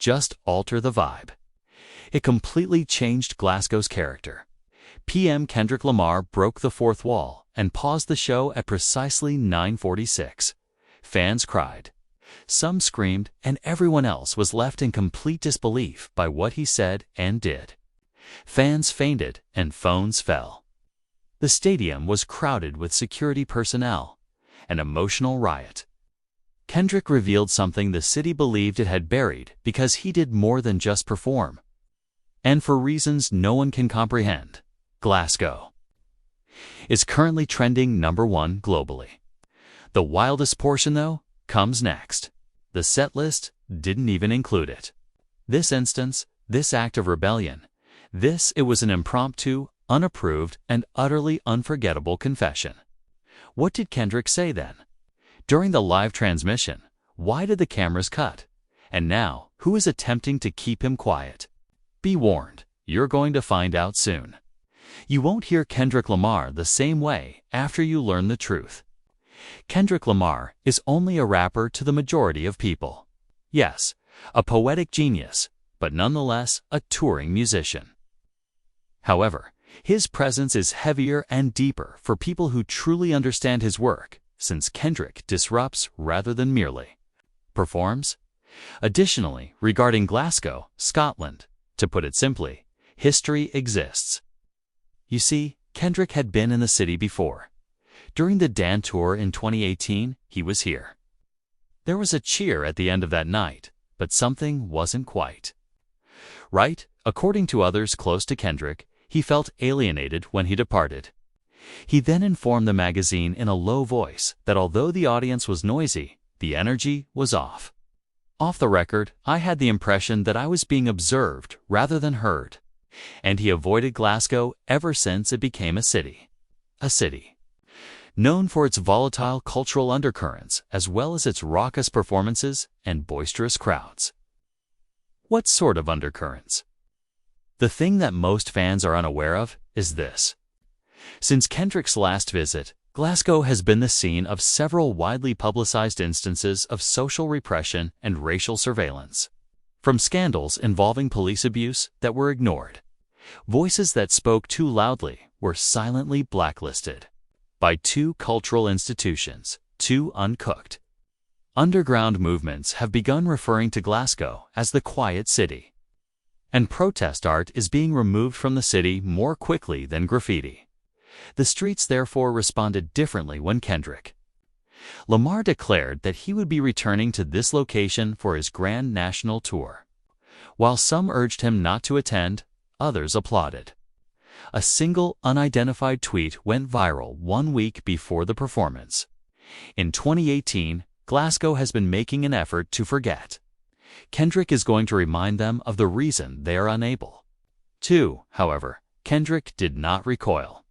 just alter the vibe. It completely changed Glasgow's character. PM Kendrick Lamar broke the fourth wall and paused the show at precisely 9:46. Fans cried. Some screamed, and everyone else was left in complete disbelief by what he said and did. Fans fainted and phones fell. The stadium was crowded with security personnel, an emotional riot. Kendrick revealed something the city believed it had buried because he did more than just perform. And for reasons no one can comprehend, Glasgow is currently trending #1 globally. The wildest portion, though, comes next. The set list didn't even include it. This instance, this act of rebellion, it was an impromptu, unapproved, and utterly unforgettable confession. What did Kendrick say then? During the live transmission, why did the cameras cut? And now, who is attempting to keep him quiet? Be warned, you're going to find out soon. You won't hear Kendrick Lamar the same way after you learn the truth. Kendrick Lamar is only a rapper to the majority of people. Yes, a poetic genius, but nonetheless a touring musician. However, his presence is heavier and deeper for people who truly understand his work, since Kendrick disrupts rather than merely performs. Additionally, regarding Glasgow, Scotland, to put it simply, history exists. You see, Kendrick had been in the city before. During the Dan tour in 2018, he was here. There was a cheer at the end of that night, but something wasn't quite right. According to others close to Kendrick, he felt alienated when he departed. He then informed the magazine in a low voice that although the audience was noisy, the energy was off. Off the record, I had the impression that I was being observed rather than heard. And he avoided Glasgow ever since it became a city. A city known for its volatile cultural undercurrents as well as its raucous performances and boisterous crowds. What sort of undercurrents? The thing that most fans are unaware of is this. Since Kendrick's last visit, Glasgow has been the scene of several widely publicized instances of social repression and racial surveillance. From scandals involving police abuse that were ignored, voices that spoke too loudly were silently blacklisted by two cultural institutions, two uncooked. Underground movements have begun referring to Glasgow as the quiet city. And protest art is being removed from the city more quickly than graffiti. The streets therefore responded differently when Kendrick Lamar declared that he would be returning to this location for his grand national tour. While some urged him not to attend, others applauded. A single unidentified tweet went viral 1 week before the performance. In 2018, Glasgow has been making an effort to forget. Kendrick is going to remind them of the reason they are unable to. However, Kendrick did not recoil.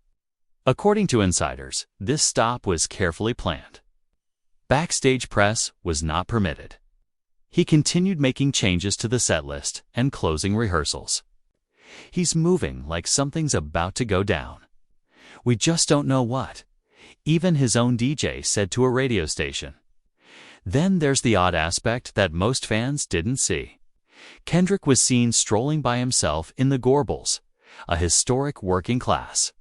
According to insiders, this stop was carefully planned. Backstage press was not permitted. He continued making changes to the set list and closing rehearsals. He's moving like something's about to go down. We just don't know what. Even his own DJ said to a radio station. Then there's the odd aspect that most fans didn't see. Kendrick was seen strolling by himself in the Gorbals, a historic working class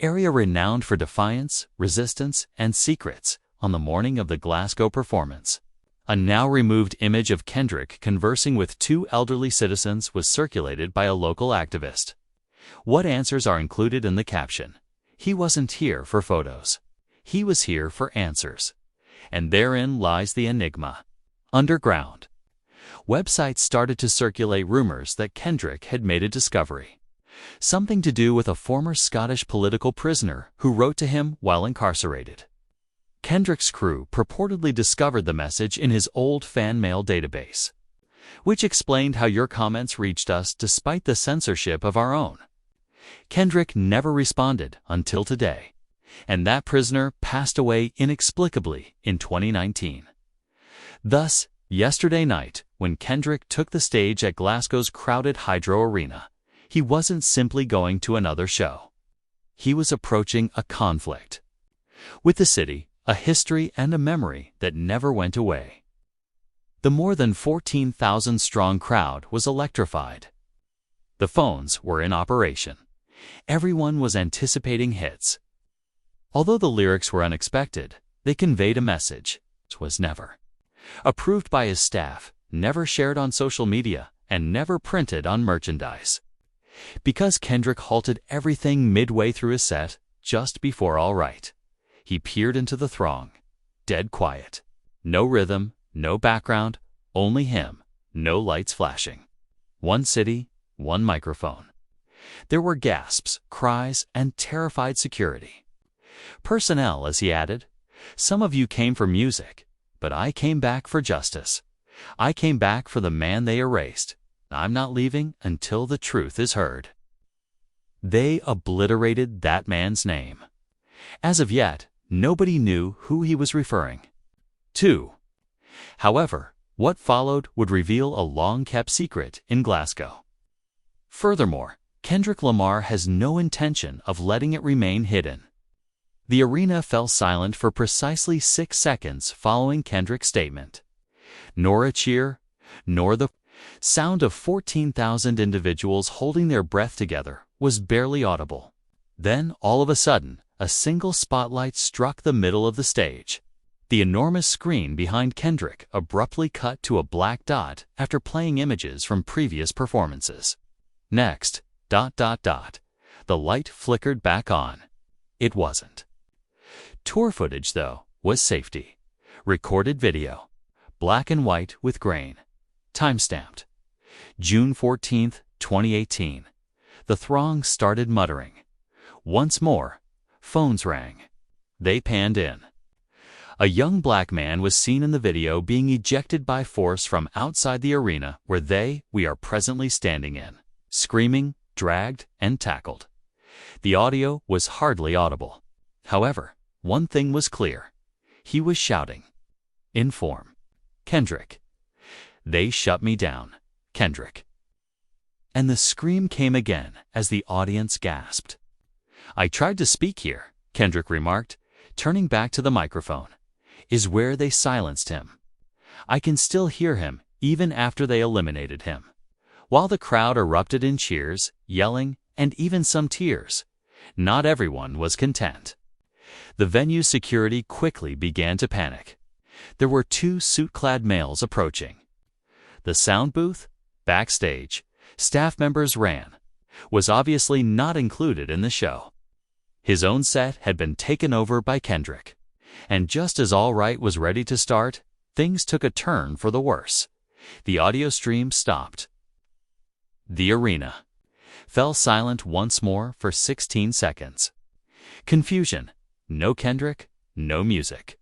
area renowned for defiance, resistance, and secrets on the morning of the Glasgow performance. A now-removed image of Kendrick conversing with two elderly citizens was circulated by a local activist. What answers are included in the caption? He wasn't here for photos. He was here for answers. And therein lies the enigma. Underground. Websites started to circulate rumors that Kendrick had made a discovery. Something to do with a former Scottish political prisoner who wrote to him while incarcerated. Kendrick's crew purportedly discovered the message in his old fan mail database, which explained how your comments reached us despite the censorship of our own. Kendrick never responded until today, and that prisoner passed away inexplicably in 2019. Thus, yesterday night, when Kendrick took the stage at Glasgow's crowded Hydro Arena, he wasn't simply going to another show. He was approaching a conflict with the city, a history and a memory that never went away. The more than 14,000-strong crowd was electrified. The phones were in operation. Everyone was anticipating hits. Although the lyrics were unexpected, they conveyed a message. It was never approved by his staff, never shared on social media, and never printed on merchandise. Because Kendrick halted everything midway through his set, just before all right, he peered into the throng. Dead quiet. No rhythm, no background, only him, no lights flashing. One city, one microphone. There were gasps, cries, and terrified security. Personnel, as he added, "Some of you came for music, but I came back for justice. I came back for the man they erased. I'm not leaving until the truth is heard." They obliterated that man's name. As of yet, nobody knew who he was referring to. However, what followed would reveal a long-kept secret in Glasgow. Furthermore, Kendrick Lamar has no intention of letting it remain hidden. The arena fell silent for precisely 6 seconds following Kendrick's statement. Nor a cheer, nor the sound of 14,000 individuals holding their breath together was barely audible. Then, all of a sudden, a single spotlight struck the middle of the stage. The enormous screen behind Kendrick abruptly cut to a black dot after playing images from previous performances. Next, ... the light flickered back on. It wasn't tour footage, though, was safety. Recorded video. Black and white with grain. Timestamped. June 14, 2018. The throng started muttering. Once more, phones rang. They panned in. A young black man was seen in the video being ejected by force from outside the arena where we are presently standing in, screaming, dragged, and tackled. The audio was hardly audible. However, one thing was clear. He was shouting. In form. Kendrick. "They shut me down. Kendrick." And the scream came again as the audience gasped. "I tried to speak here," Kendrick remarked, turning back to the microphone. "Is where they silenced him. I can still hear him even after they eliminated him." While the crowd erupted in cheers, yelling, and even some tears, not everyone was content. The venue's security quickly began to panic. There were 2 suit-clad males approaching. The sound booth, backstage, staff members ran, was obviously not included in the show. His own set had been taken over by Kendrick. And just as All Right was ready to start, things took a turn for the worse. The audio stream stopped. The arena fell silent once more for 16 seconds. Confusion. No Kendrick, no music.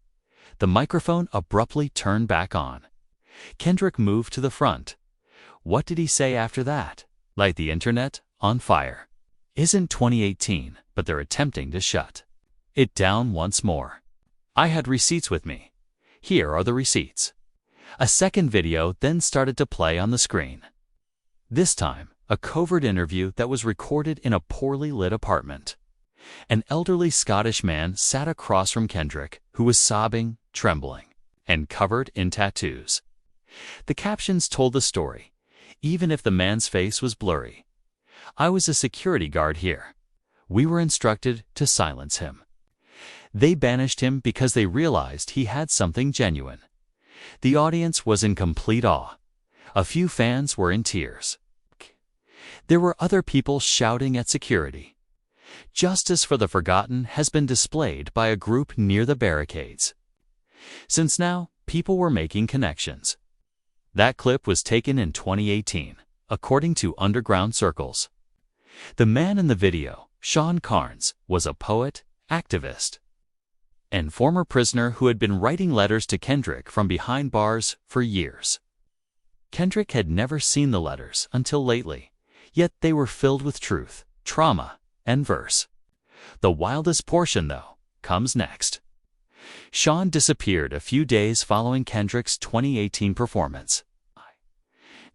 The microphone abruptly turned back on. Kendrick moved to the front. What did he say after that? Light the internet on fire. Isn't 2018, but they're attempting to shut it down once more. I had receipts with me. Here are the receipts. A second video then started to play on the screen. This time, a covert interview that was recorded in a poorly lit apartment. An elderly Scottish man sat across from Kendrick, who was sobbing, trembling, and covered in tattoos. The captions told the story, even if the man's face was blurry. "I was a security guard here. We were instructed to silence him. They banished him because they realized he had something genuine." The audience was in complete awe. A few fans were in tears. There were other people shouting at security. Justice for the forgotten has been displayed by a group near the barricades. Since now, people were making connections. That clip was taken in 2018, according to underground circles. The man in the video, Sean Carnes, was a poet, activist, and former prisoner who had been writing letters to Kendrick from behind bars for years. Kendrick had never seen the letters until lately, yet they were filled with truth, trauma, and verse. The wildest portion, though, comes next. Sean disappeared a few days following Kendrick's 2018 performance.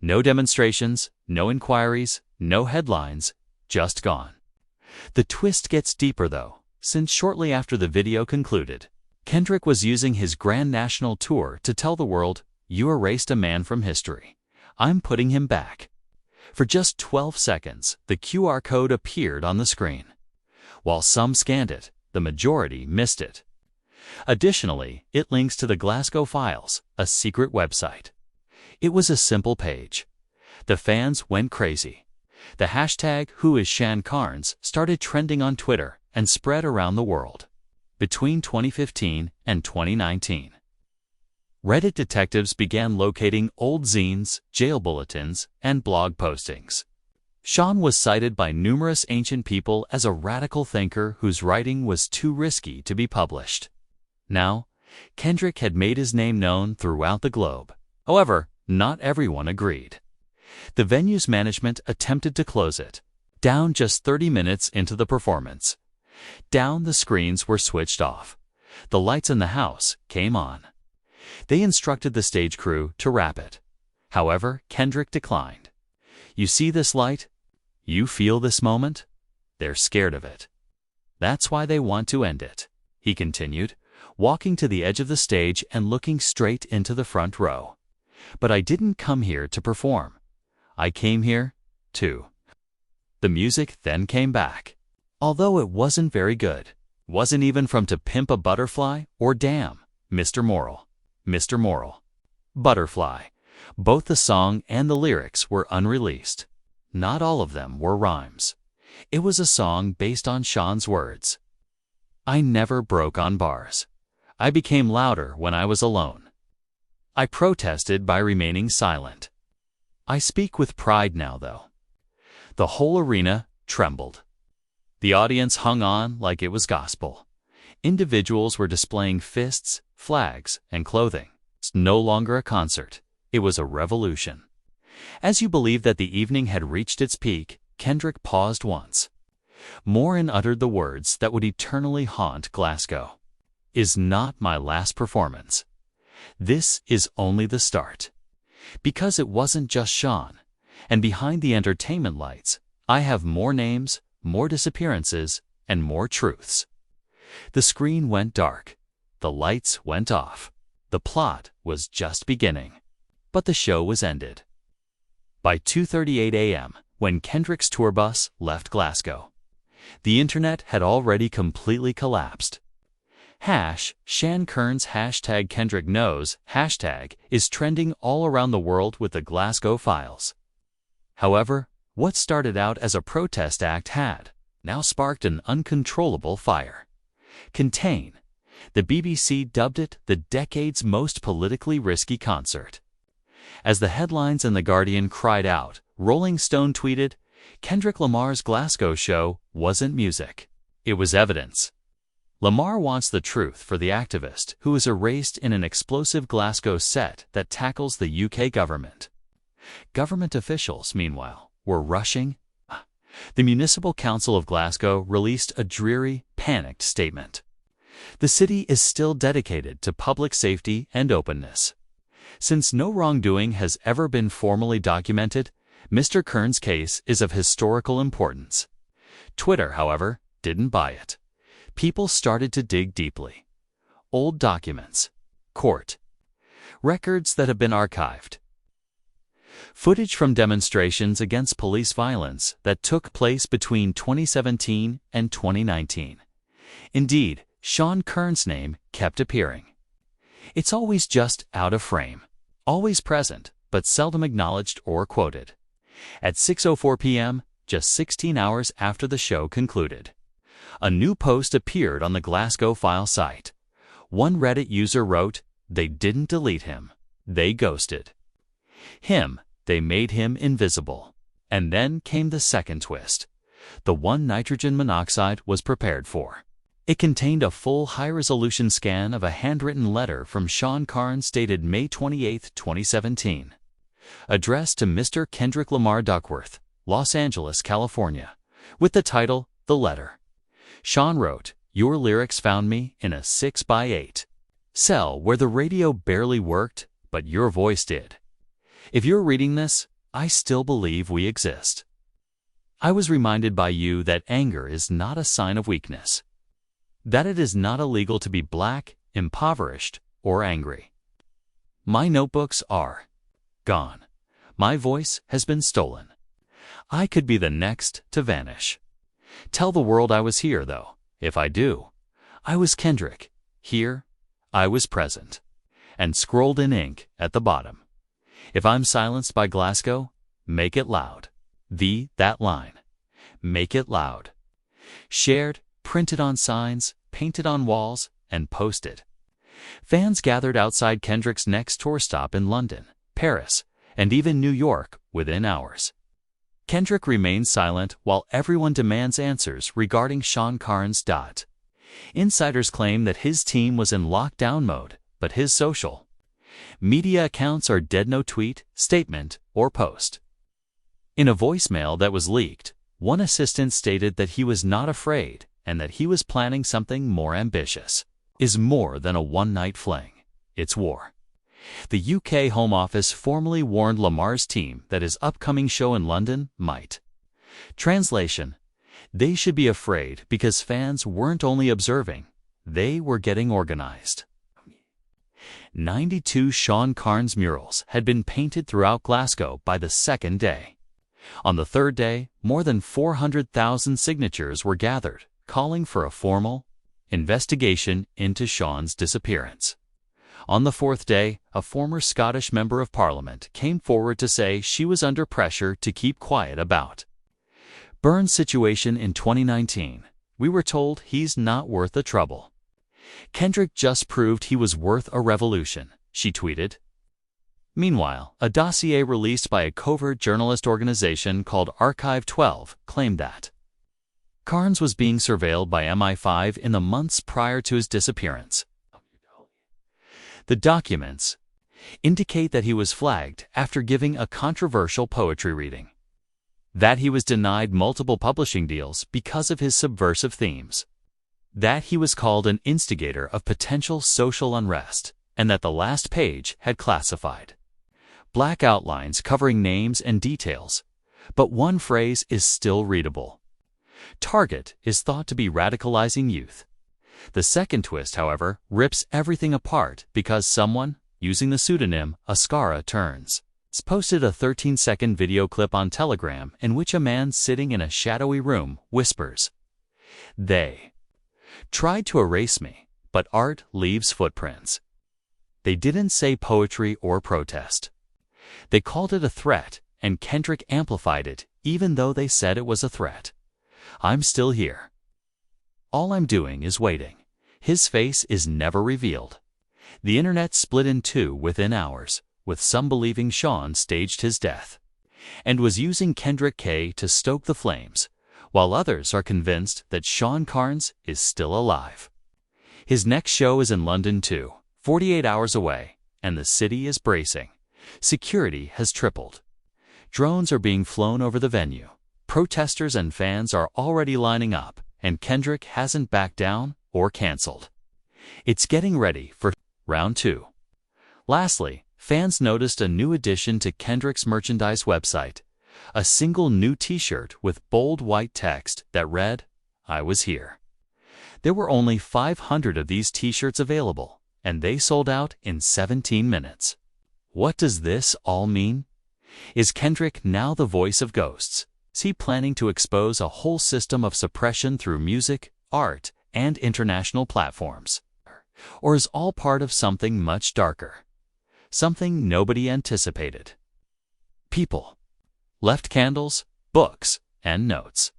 No demonstrations, no inquiries, no headlines, just gone. The twist gets deeper, though, since shortly after the video concluded, Kendrick was using his Grand National Tour to tell the world, You erased a man from history. I'm putting him back." For just 12 seconds, the QR code appeared on the screen. While some scanned it, the majority missed it. Additionally, it links to the Glasgow Files, a secret website. It was a simple page. The fans went crazy. The hashtag #WhoIsSeanCarnes started trending on Twitter and spread around the world. Between 2015 and 2019, Reddit detectives began locating old zines, jail bulletins, and blog postings. Sean was cited by numerous ancient people as a radical thinker whose writing was too risky to be published. Now, Kendrick had made his name known throughout the globe. However, not everyone agreed. The venue's management attempted to close it, down just 30 minutes into the performance. Down, the screens were switched off. The lights in the house came on. They instructed the stage crew to wrap it. However, Kendrick declined. "You see this light? You feel this moment? They're scared of it. That's why they want to end it," he continued, walking to the edge of the stage and looking straight into the front row. "But I didn't come here to perform. I came here to." The music then came back. Although it wasn't very good. Wasn't even from "To Pimp a Butterfly" or "Damn, Mr. Moral." Mr. Moral. Butterfly. Both the song and the lyrics were unreleased. Not all of them were rhymes. It was a song based on Sean's words. "I never broke on bars. I became louder when I was alone. I protested by remaining silent. I speak with pride now, though." The whole arena trembled. The audience hung on like it was gospel. Individuals were displaying fists, flags, and clothing. It's no longer a concert. It was a revolution. As you believed that the evening had reached its peak, Kendrick paused once more and uttered the words that would eternally haunt Glasgow. "Is not my last performance. This is only the start." Because it wasn't just Sean, and behind the entertainment lights, I have more names, more disappearances, and more truths. The screen went dark. The lights went off. The plot was just beginning. But the show was ended. By 2:38 a.m., when Kendrick's tour bus left Glasgow, the internet had already completely collapsed. #SeanCarnes #KendrickKnows hashtag is trending all around the world with the Glasgow Files. However, what started out as a protest act had now sparked an uncontrollable fire. Contain. The BBC dubbed it the decade's most politically risky concert. As the headlines in The Guardian cried out, Rolling Stone tweeted, "Kendrick Lamar's Glasgow show wasn't music. It was evidence." Lamar wants the truth for the activist who was erased in an explosive Glasgow set that tackles the UK government. Government officials, meanwhile, were rushing. The Municipal Council of Glasgow released a dreary, panicked statement. The city is still dedicated to public safety and openness. Since no wrongdoing has ever been formally documented, Mr. Carnes' case is of historical importance. Twitter, however, didn't buy it. People started to dig deeply. Old documents, court records that have been archived, footage from demonstrations against police violence that took place between 2017 and 2019. Indeed, Sean Carnes' name kept appearing. It's always just out of frame, always present, but seldom acknowledged or quoted. At 6:04 p.m., just 16 hours after the show concluded, a new post appeared on the Glasgow File site. One Reddit user wrote, "They didn't delete him. They ghosted him. They made him invisible." And then came the second twist. The one nitrogen monoxide was prepared for. It contained a full high-resolution scan of a handwritten letter from Sean Carnes dated May 28, 2017. Addressed to Mr. Kendrick Lamar Duckworth, Los Angeles, California, with the title, "The Letter." Sean wrote, "Your lyrics found me in a 6x8 cell where the radio barely worked, but your voice did. If you're reading this, I still believe we exist. I was reminded by you that anger is not a sign of weakness, that it is not illegal to be black, impoverished, or angry. My notebooks are gone. My voice has been stolen. I could be the next to vanish. Tell the world I was here, though. If I do, I was Kendrick. Here, I was present. And scrolled in ink at the bottom. If I'm silenced by Glasgow, make it loud. That line. Make it loud. Shared, printed on signs, painted on walls, and posted. Fans gathered outside Kendrick's next tour stop in London, Paris, and even New York within hours. Kendrick remains silent while everyone demands answers regarding Sean Carnes. Insiders claim that his team was in lockdown mode, but his social media accounts are dead. No tweet, statement, or post. In a voicemail that was leaked, one assistant stated that he was not afraid and that he was planning something more ambitious. Is more than a one-night fling. It's war. The UK Home Office formally warned Lamar's team that his upcoming show in London might. Translation: they should be afraid because fans weren't only observing, they were getting organized. 92 Sean Carnes murals had been painted throughout Glasgow by the second day. On the third day, more than 400,000 signatures were gathered, calling for a formal investigation into Sean's disappearance. On the fourth day, a former Scottish Member of Parliament came forward to say she was under pressure to keep quiet about Burns' situation in 2019. We were told he's not worth the trouble. Kendrick just proved he was worth a revolution, she tweeted. Meanwhile, a dossier released by a covert journalist organization called Archive 12 claimed that Carnes was being surveilled by MI5 in the months prior to his disappearance. The documents indicate that he was flagged after giving a controversial poetry reading, that he was denied multiple publishing deals because of his subversive themes, that he was called an instigator of potential social unrest, and that the last page had classified black outlines covering names and details, but one phrase is still readable. Target is thought to be radicalizing youth. The second twist, however, rips everything apart because someone, using the pseudonym Ascara Turns, posted a 13-second video clip on Telegram in which a man sitting in a shadowy room whispers, "They tried to erase me, but art leaves footprints." They didn't say poetry or protest. They called it a threat, and Kendrick amplified it, even though they said it was a threat. "I'm still here. All I'm doing is waiting." His face is never revealed. The internet split in two within hours, with some believing Sean staged his death and was using Kendrick K to stoke the flames, while others are convinced that Sean Carnes is still alive. His next show is in London too, 48 hours away, and the city is bracing. Security has tripled. Drones are being flown over the venue. Protesters and fans are already lining up, and Kendrick hasn't backed down or canceled. It's getting ready for round 2. Lastly, fans noticed a new addition to Kendrick's merchandise website, a single new t-shirt with bold white text that read, "I was here." There were only 500 of these t-shirts available, and they sold out in 17 minutes. What does this all mean? Is Kendrick now the voice of ghosts? Is he planning to expose a whole system of suppression through music, art, and international platforms? Or is all part of something much darker? Something nobody anticipated. People left candles, books, and notes.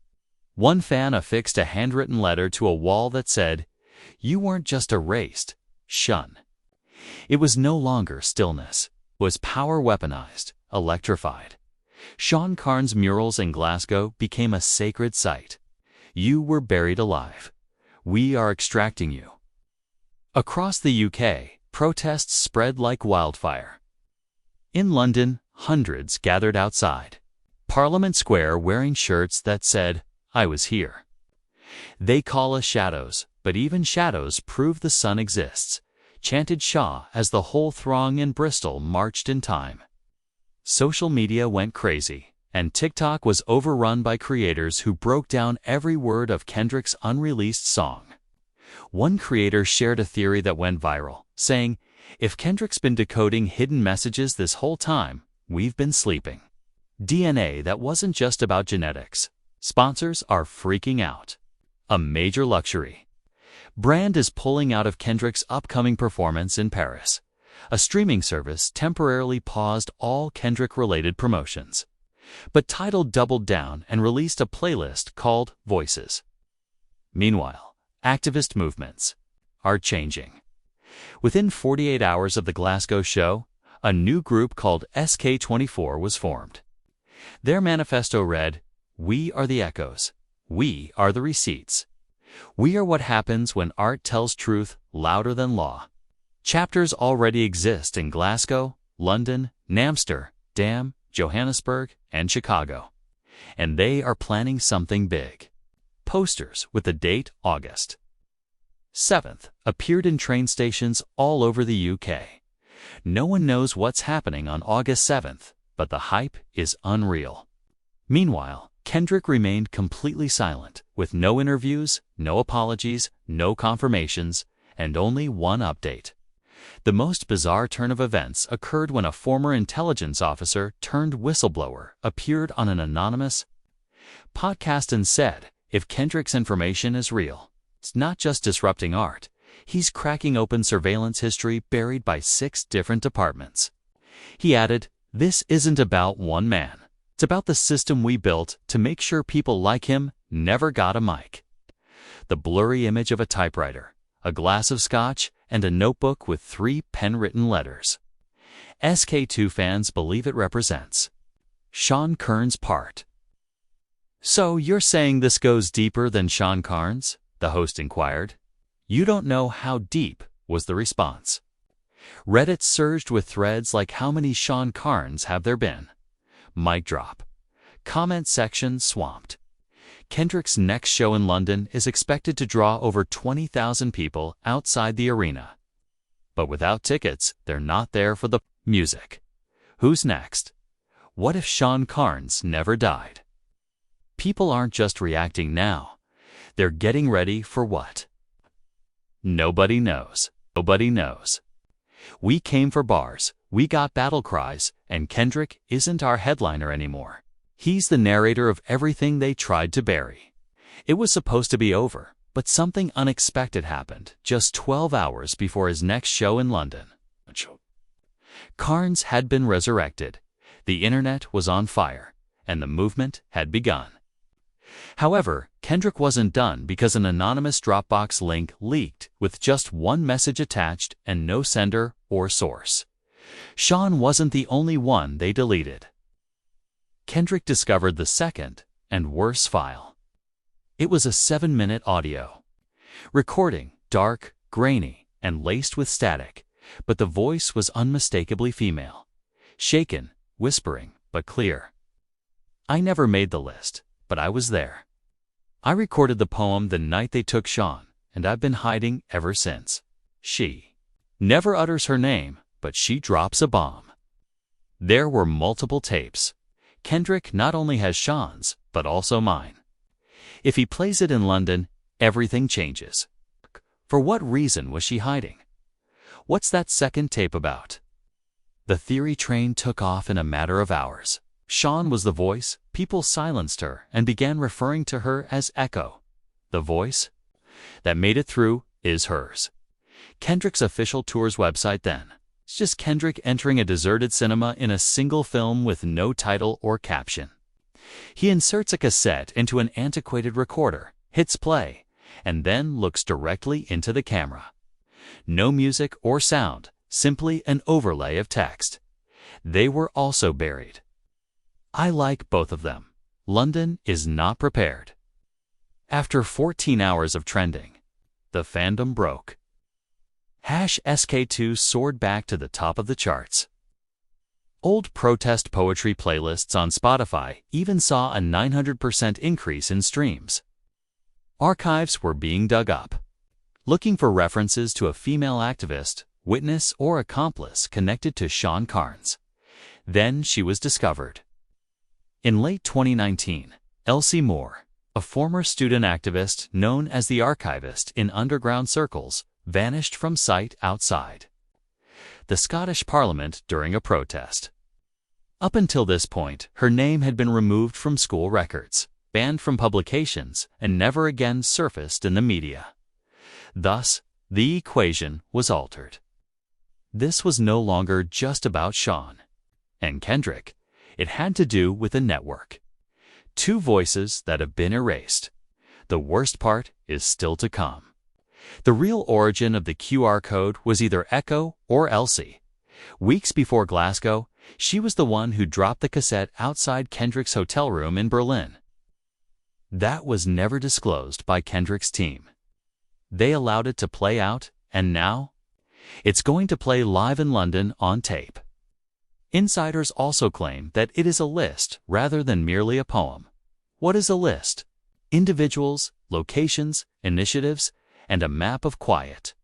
One fan affixed a handwritten letter to a wall that said, "You weren't just erased, shun." It was no longer stillness. It was power weaponized, electrified. Sean Carnes' murals in Glasgow became a sacred site. You were buried alive. We are extracting you. Across the UK, protests spread like wildfire. In London, hundreds gathered outside Parliament Square wearing shirts that said, "I was here." "They call us shadows, but even shadows prove the sun exists," chanted Shaw as the whole throng in Bristol marched in time. Social media went crazy, and TikTok was overrun by creators who broke down every word of Kendrick's unreleased song. One creator shared a theory that went viral, saying, If Kendrick's been decoding hidden messages this whole time, we've been sleeping. DNA that wasn't just about genetics. Sponsors are freaking out. A major luxury brand is pulling out of Kendrick's upcoming performance in Paris. A streaming service temporarily paused all Kendrick-related promotions. But Tidal doubled down and released a playlist called Voices. Meanwhile, activist movements are changing. Within 48 hours of the Glasgow show, a new group called SK24 was formed. Their manifesto read, "We are the echoes. We are the receipts. We are what happens when art tells truth louder than law." Chapters already exist in Glasgow, London, Amsterdam, Johannesburg, and Chicago. And they are planning something big. Posters with the date August 7th appeared in train stations all over the UK. No one knows what's happening on August 7th, but the hype is unreal. Meanwhile, Kendrick remained completely silent, with no interviews, no apologies, no confirmations, and only one update. The most bizarre turn of events occurred when a former intelligence officer turned whistleblower appeared on an anonymous podcast and said, if Kendrick's information is real, it's not just disrupting art, he's cracking open surveillance history buried by 6 different departments. He added, "This isn't about one man. It's about the system we built to make sure people like him never got a mic." The blurry image of a typewriter, a glass of scotch, and a notebook with 3 pen-written letters. SK2 fans believe it represents Sean Kern's part. "So you're saying this goes deeper than Sean Carnes?" the host inquired. "You don't know how deep," was the response. Reddit surged with threads like, "How many Sean Carnes have there been?" Mic drop. Comment section swamped. Kendrick's next show in London is expected to draw over 20,000 people outside the arena. But without tickets, they're not there for the music. Who's next? What if Sean Carnes never died? People aren't just reacting now. They're getting ready for what? Nobody knows. Nobody knows. We came for bars, we got battle cries, and Kendrick isn't our headliner anymore. He's the narrator of everything they tried to bury. It was supposed to be over, but something unexpected happened just 12 hours before his next show in London. Carnes had been resurrected, the internet was on fire, and the movement had begun. However, Kendrick wasn't done because an anonymous Dropbox link leaked with just one message attached and no sender or source. Sean wasn't the only one they deleted. Kendrick discovered the second and worse file. It was a 7-minute audio recording, dark, grainy, and laced with static, but the voice was unmistakably female. Shaken, whispering, but clear. "I never made the list, but I was there. I recorded the poem the night they took Sean, and I've been hiding ever since." She never utters her name, but she drops a bomb. There were multiple tapes. Kendrick not only has Sean's, but also mine. If he plays it in London, everything changes. For what reason was she hiding? What's that second tape about? The theory train took off in a matter of hours. Sean was the voice, people silenced her and began referring to her as Echo. The voice that made it through is hers. Kendrick's official tour's website then. It's just Kendrick entering a deserted cinema in a single film with no title or caption. He inserts a cassette into an antiquated recorder, hits play, and then looks directly into the camera. No music or sound, simply an overlay of text. They were also buried. I like both of them. London is not prepared. After 14 hours of trending, the fandom broke. #SK2 soared back to the top of the charts. Old protest poetry playlists on Spotify even saw a 900% increase in streams. Archives were being dug up, looking for references to a female activist, witness, or accomplice connected to Sean Carnes. Then she was discovered. In late 2019, Elsie Moore, a former student activist known as the archivist in underground circles, vanished from sight outside. the Scottish Parliament during a protest. Up until this point, her name had been removed from school records, banned from publications, and never again surfaced in the media. Thus, the equation was altered. This was no longer just about Sean and Kendrick. It had to do with a network. Two voices that have been erased. The worst part is still to come. The real origin of the QR code was either Echo or Elsie. Weeks before Glasgow, she was the one who dropped the cassette outside Kendrick's hotel room in Berlin. That was never disclosed by Kendrick's team. They allowed it to play out, and now it's going to play live in London on tape. Insiders also claim that it is a list rather than merely a poem. What is a list? Individuals, locations, initiatives, and a map of quiet.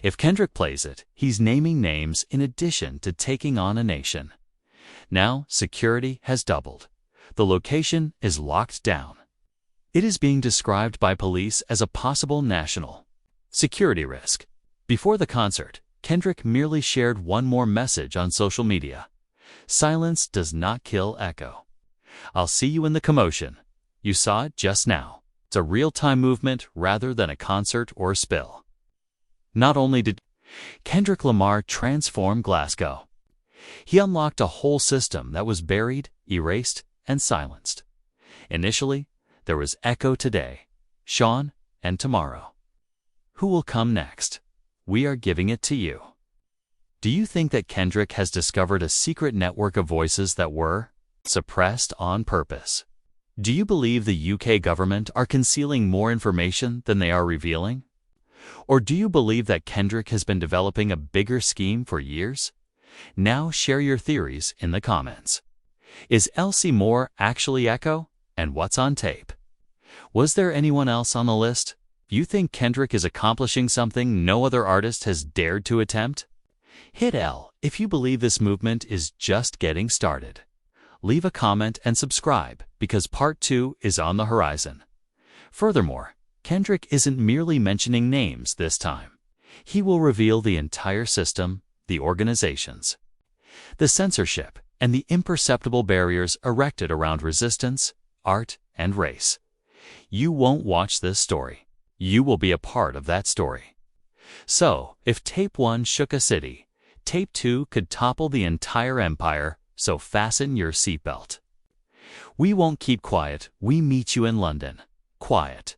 If Kendrick plays it, he's naming names in addition to taking on a nation. Now, security has doubled. The location is locked down. It is being described by police as a possible national security risk. Before the concert, Kendrick merely shared one more message on social media. Silence does not kill echo. I'll see you in the commotion. You saw it just now. It's a real-time movement rather than a concert or a spill. Not only did Kendrick Lamar transform Glasgow, he unlocked a whole system that was buried, erased, and silenced. Initially, there was Echo today, Sean, and tomorrow. Who will come next? We are giving it to you. Do you think that Kendrick has discovered a secret network of voices that were suppressed on purpose? Do you believe the UK government are concealing more information than they are revealing? Or do you believe that Kendrick has been developing a bigger scheme for years? Now share your theories in the comments. Is Elsie Moore actually Echo? And what's on tape? Was there anyone else on the list? You think Kendrick is accomplishing something no other artist has dared to attempt? Hit L if you believe this movement is just getting started. Leave a comment and subscribe because part 2 is on the horizon. Furthermore, Kendrick isn't merely mentioning names this time. He will reveal the entire system, the organizations, the censorship, and the imperceptible barriers erected around resistance, art, and race. You won't watch this story. You will be a part of that story. So, if Tape 1 shook a city, Tape 2 could topple the entire empire, so fasten your seatbelt. We won't keep quiet. We meet you in London. Quiet.